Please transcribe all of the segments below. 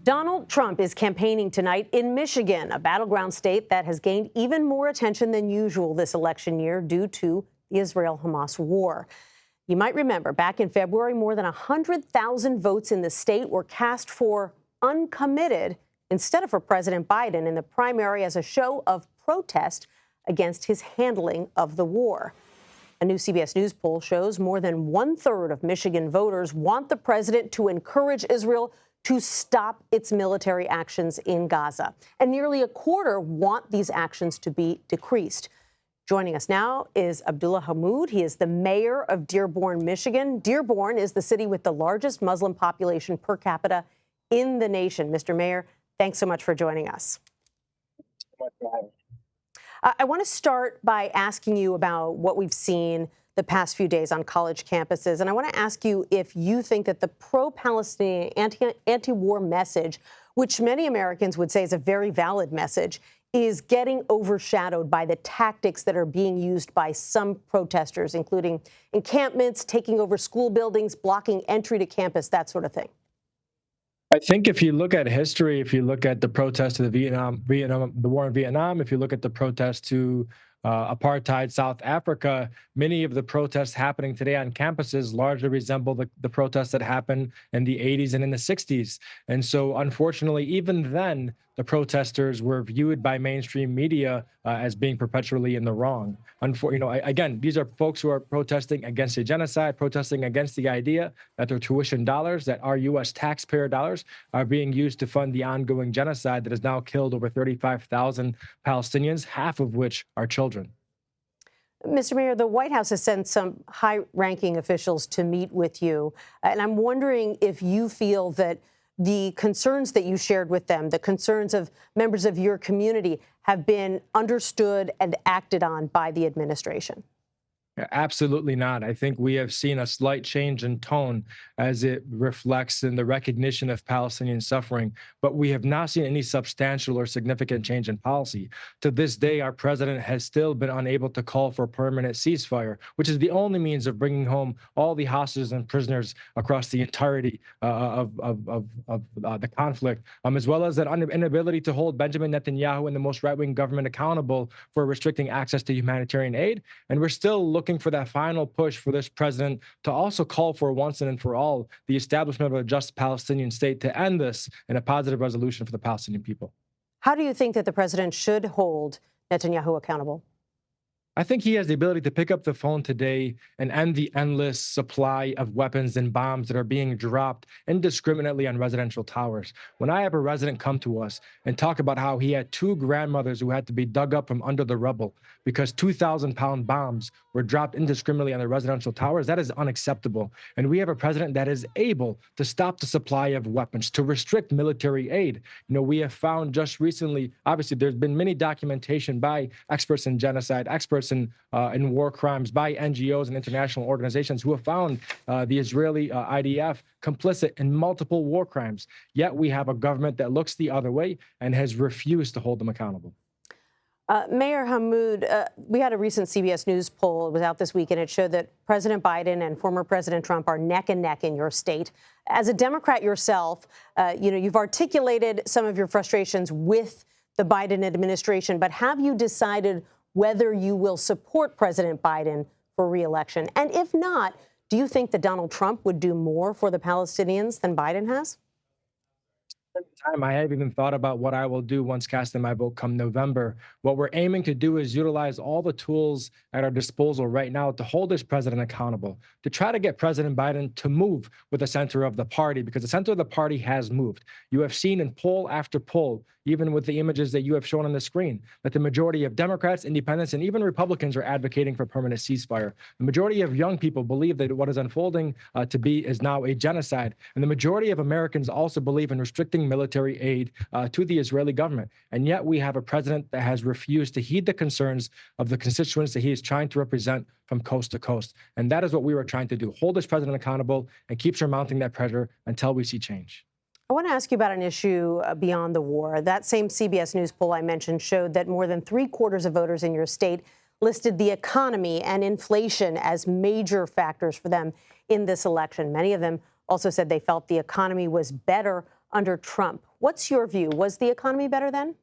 Donald Trump is campaigning tonight in Michigan, a battleground state that has gained even more attention than usual this election year due to the Israel-Hamas war. You might remember back in February, more than 100,000 votes in the state were cast for uncommitted instead of for President Biden in the primary as a show of protest against his handling of the war. A new CBS News poll shows more than 1/3 of Michigan voters want the president to encourage Israel to stop its military actions in Gaza. And nearly a quarter want these actions to be decreased. Joining us now is Abdullah Hammoud. He is the mayor of Dearborn, Michigan. Dearborn is the city with the largest Muslim population per capita in the nation. Mr. Mayor, thanks so much for joining us. I want to start by asking you about what we've seen the past few days on college campuses. And I want to ask you if you think that the pro-Palestinian anti-war message, which many Americans would say is a very valid message, is getting overshadowed by the tactics that are being used by some protesters, including encampments, taking over school buildings, blocking entry to campus, that sort of thing. I think if you look at history, if you look at the protest to the war in Vietnam, if you look at the protest to apartheid South Africa, many of the protests happening today on campuses largely resemble the protests that happened in the 80s and in the 60s. And so, unfortunately, even then, the protesters were viewed by mainstream media as being perpetually in the wrong. Again, these are folks who are protesting against a genocide, protesting against the idea that their tuition dollars, that our U.S. taxpayer dollars, are being used to fund the ongoing genocide that has now killed over 35,000 Palestinians, half of which are children. Mr. Mayor, the White House has sent some high-ranking officials to meet with you, and I'm wondering if you feel that the concerns that you shared with them, the concerns of members of your community, have been understood and acted on by the administration. Absolutely not. I think we have seen a slight change in tone as it reflects in the recognition of Palestinian suffering, but we have not seen any substantial or significant change in policy. To this day, our president has still been unable to call for a permanent ceasefire, which is the only means of bringing home all the hostages and prisoners across the entirety of the conflict, as well as an inability to hold Benjamin Netanyahu and the most right-wing government accountable for restricting access to humanitarian aid. And we're still looking for that final push for this president to also call for once and for all the establishment of a just Palestinian state to end this in a positive resolution for the Palestinian people. How do you think that the president should hold Netanyahu accountable? I think he has the ability to pick up the phone today and end the endless supply of weapons and bombs that are being dropped indiscriminately on residential towers. When I have a resident come to us and talk about how he had two grandmothers who had to be dug up from under the rubble because 2,000-pound bombs were dropped indiscriminately on the residential towers, that is unacceptable. And we have a president that is able to stop the supply of weapons, to restrict military aid. We have found just recently, obviously, there's been many documentation by experts in genocide, experts in war crimes, by NGOs and international organizations who have found the Israeli IDF complicit in multiple war crimes. Yet we have a government that looks the other way and has refused to hold them accountable. Mayor Hammoud, we had a recent CBS News poll. It was out this week, and it showed that President Biden and former President Trump are neck and neck in your state. As a Democrat yourself, you've articulated some of your frustrations with the Biden administration, but have you decided whether you will support President Biden for re-election? And if not, do you think that Donald Trump would do more for the Palestinians than Biden has? Time I have even thought about what I will do once casting my vote come November. What we're aiming to do is utilize all the tools at our disposal right now to hold this president accountable, to try to get President Biden to move with the center of the party, because the center of the party has moved. You have seen in poll after poll, even with the images that you have shown on the screen, that the majority of Democrats, independents, and even Republicans are advocating for permanent ceasefire. The majority of young people believe that what is unfolding is now a genocide. And the majority of Americans also believe in restricting military aid to the Israeli government. And yet we have a president that has refused to heed the concerns of the constituents that he is trying to represent from coast to coast. And that is what we were trying to do, hold this president accountable and keep surmounting that pressure until we see change. I want to ask you about an issue beyond the war. That same CBS News poll I mentioned showed that more than 3/4 of voters in your state listed the economy and inflation as major factors for them in this election. Many of them also said they felt the economy was better under Trump. What's your view? Was the economy better then?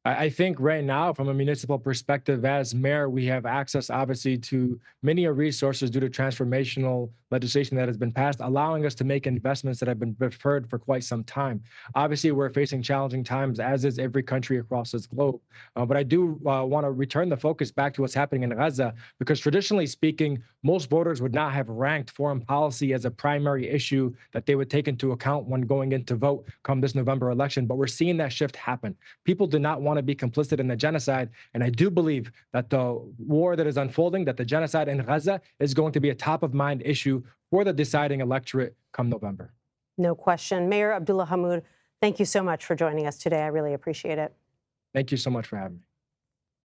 I think right now, from a municipal perspective, as mayor, we have access, obviously, to many resources due to transformational legislation that has been passed, allowing us to make investments that have been deferred for quite some time. Obviously, we're facing challenging times, as is every country across this globe. But I do want to return the focus back to what's happening in Gaza, because traditionally speaking, most voters would not have ranked foreign policy as a primary issue that they would take into account when going in to vote come this November election. But we're seeing that shift happen. People do not want to be complicit in the genocide. And I do believe that the war that is unfolding, that the genocide in Gaza is going to be a top of mind issue for the deciding electorate come November. No question. Mayor Abdullah Hammoud, thank you so much for joining us today. I really appreciate it. Thank you so much for having me.